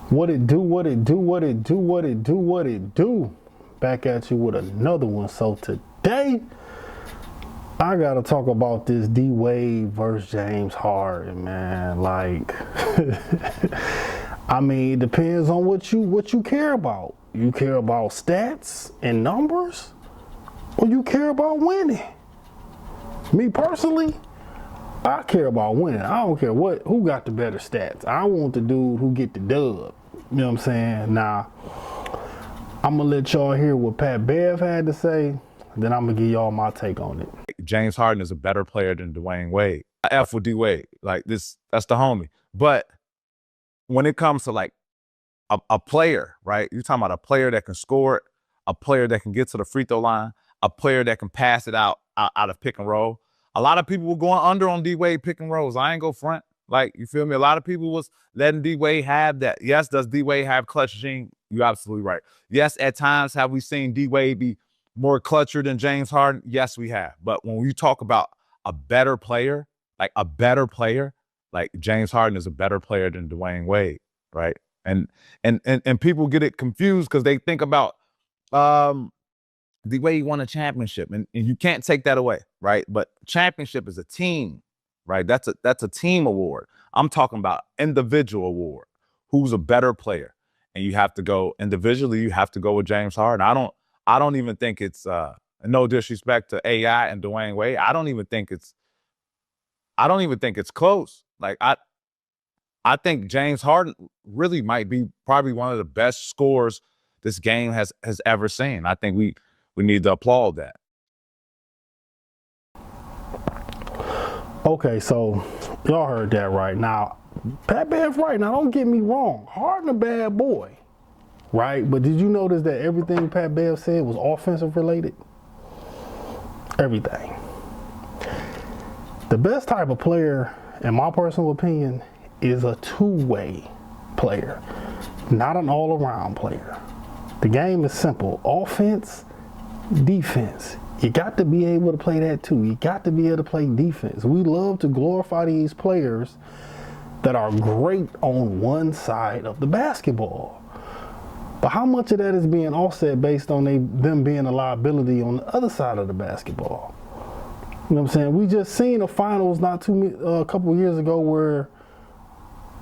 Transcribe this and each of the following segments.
What it do, what it do, what it do, what it do, what it do. Back at you with another one. So today, I gotta talk about this D Wade versus James Harden, man. Like, I mean, it depends on what you care about. You care about stats and numbers, or you care about winning. Me personally, I care about winning. I don't care who got the better stats. I want the dude who get the dub. You know what I'm saying? Now, I'm gonna let y'all hear what Pat Bev had to say, then I'm gonna give y'all my take on it. James Harden is a better player than Dwyane Wade. I F with D Wade. Like this, that's the homie. But when it comes to like a player, right? You're talking about a player that can score it, a player that can get to the free throw line, a player that can pass it out of pick and roll. A lot of people were going under on D Wade pick and rolls. I ain't go front. Like, you feel me? A lot of people was letting D Wade have that. Yes, does D Wade have clutch gene? You're absolutely right. Yes, at times have we seen D Wade be more clutcher than James Harden? Yes, we have. But when you talk about a better player, like James Harden is a better player than Dwyane Wade, right? And people get it confused because they think about the way he won a championship, and you can't take that away, right? But championship is a team, right? That's a team award. I'm talking about individual award. Who's a better player? And you have to go individually. You have to go with James Harden. I don't even think it's no disrespect to AI and Dwyane Wade. I don't even think it's close. Like I think James Harden really might be probably one of the best scorers this game has ever seen. I think we need to applaud that. Okay, so y'all heard that right. Now, Pat Bev's right. Now, don't get me wrong. Harden a bad boy, right? But did you notice that everything Pat Bev said was offensive related? Everything. The best type of player, in my personal opinion, is a two-way player, not an all-around player. The game is simple. Offense, defense. You got to be able to play that too. You got to be able to play defense. We love to glorify these players that are great on one side of the basketball. But how much of that is being offset based on them being a liability on the other side of the basketball? You know what I'm saying? We just seen the finals a couple of years ago where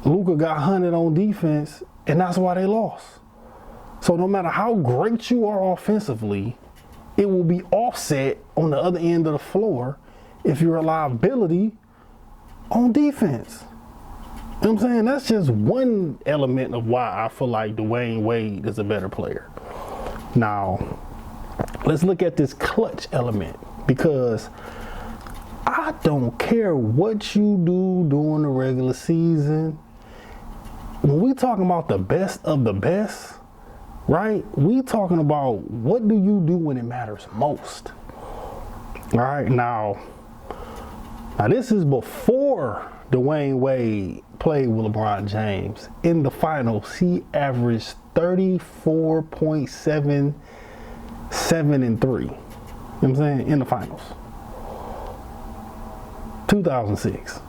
Luka got hunted on defense, and that's why they lost. So no matter how great you are offensively, it will be offset on the other end of the floor if you're a liability on defense. You know what I'm saying? That's just one element of why I feel like Dwyane Wade is a better player. Now, let's look at this clutch element, because I don't care what you do during the regular season. When we talking about the best of the best, right? We talking about what do you do when it matters most. All right, now this is before Dwyane Wade played with LeBron James. In the finals, he averaged 34.7, 7 and 3. You know what I'm saying? In the finals. 2006.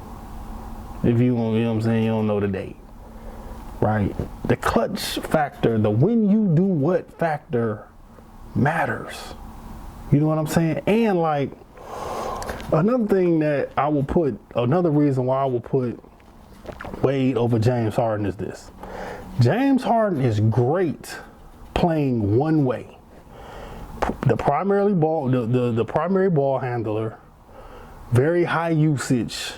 If you know what I'm saying, you don't know the date. Right? The clutch factor, the when you do what factor matters. You know what I'm saying? And like another reason why I will put Wade over James Harden is this. James Harden is great playing one way. The primary ball handler, very high usage.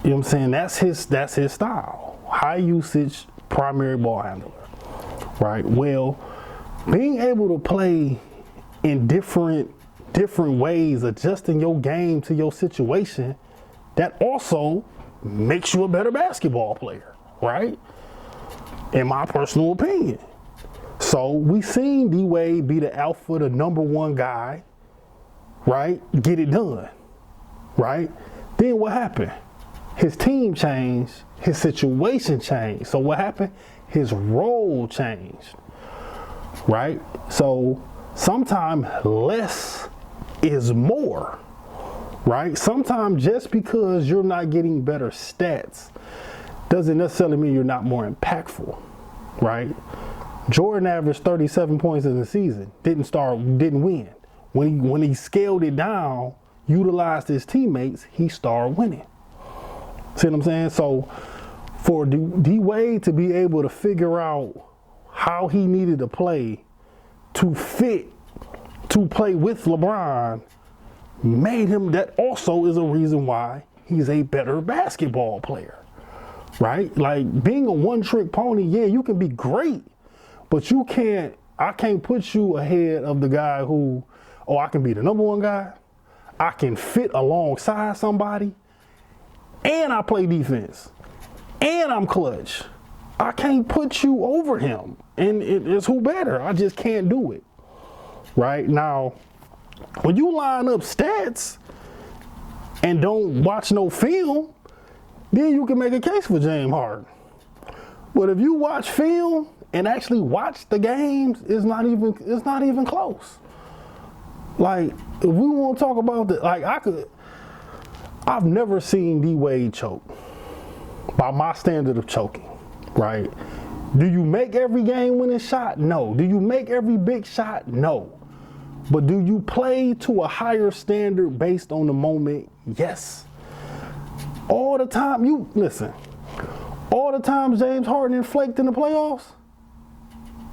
You know what I'm saying? That's his style. High usage, primary ball handler, right? Well, being able to play in different ways, adjusting your game to your situation, that also makes you a better basketball player, right? In my personal opinion. So we seen D Wade be the alpha, the number one guy, right? Get it done, right? Then what happened? His team changed, his situation changed. So what happened? His role changed, right? So sometimes less is more, right? Sometimes just because you're not getting better stats doesn't necessarily mean you're not more impactful, right? Jordan averaged 37 points in the season, didn't win. When he scaled it down, utilized his teammates, he started winning. See what I'm saying? So for D Wade to be able to figure out how he needed to play to play with LeBron made him, that also is a reason why he's a better basketball player, right? Like, being a one-trick pony, yeah, you can be great, but I can't put you ahead of the guy who, I can be the number one guy, I can fit alongside somebody, and I play defense, and I'm clutch. I can't put you over him, and it's who better. I just can't do it. Right? Now, when you line up stats and don't watch no film, then you can make a case for James Harden. But if you watch film and actually watch the games, it's not even close. Like, if we want to talk about I've never seen D Wade choke by my standard of choking, right? Do you make every game-winning shot? No. Do you make every big shot? No. But do you play to a higher standard based on the moment? Yes. All the time, all the times James Harden inflaked in the playoffs,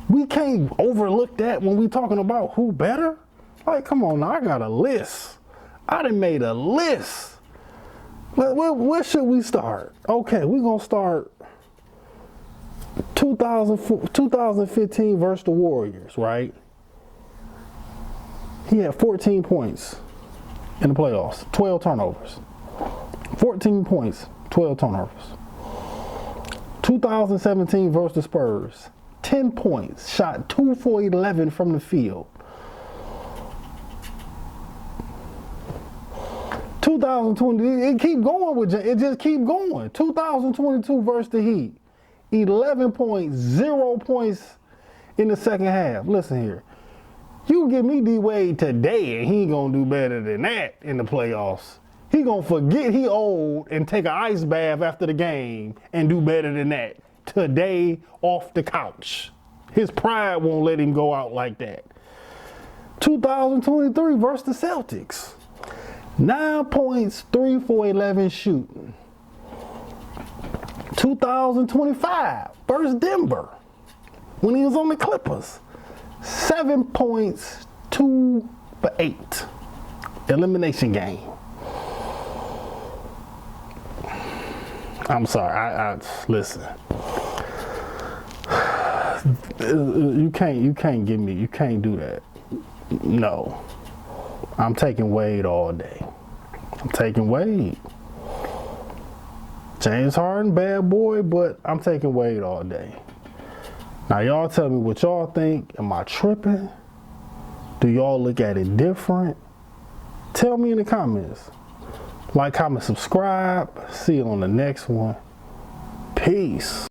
we can't overlook that when we talking about who better. Like, come on now, I got a list. I done made a list. Where should we start? Okay, we're going to start 2015 versus the Warriors, right? He had 14 points in the playoffs, 12 turnovers. 14 points, 12 turnovers. 2017 versus the Spurs, 10 points, shot 2 for 11 from the field. 2020, it just keep going. 2022 versus the Heat, 11 points, 0 points in the second half. Listen here. You give me D Wade today and he ain't gonna do better than that in the playoffs. He gonna forget he old and take an ice bath after the game and do better than that today off the couch. His pride won't let him go out like that. 2023 versus the Celtics. 9 points, 3 for 11 shooting. 2025 versus Denver when he was on the Clippers. 7 points, 2 for 8. Elimination game. I'm sorry, I listen. You can't do that. No. I'm taking Wade all day. I'm taking Wade. James Harden, bad boy, but I'm taking Wade all day. Now y'all tell me what y'all think. Am I tripping? Do y'all look at it different? Tell me in the comments. Like, comment, subscribe. See you on the next one. Peace.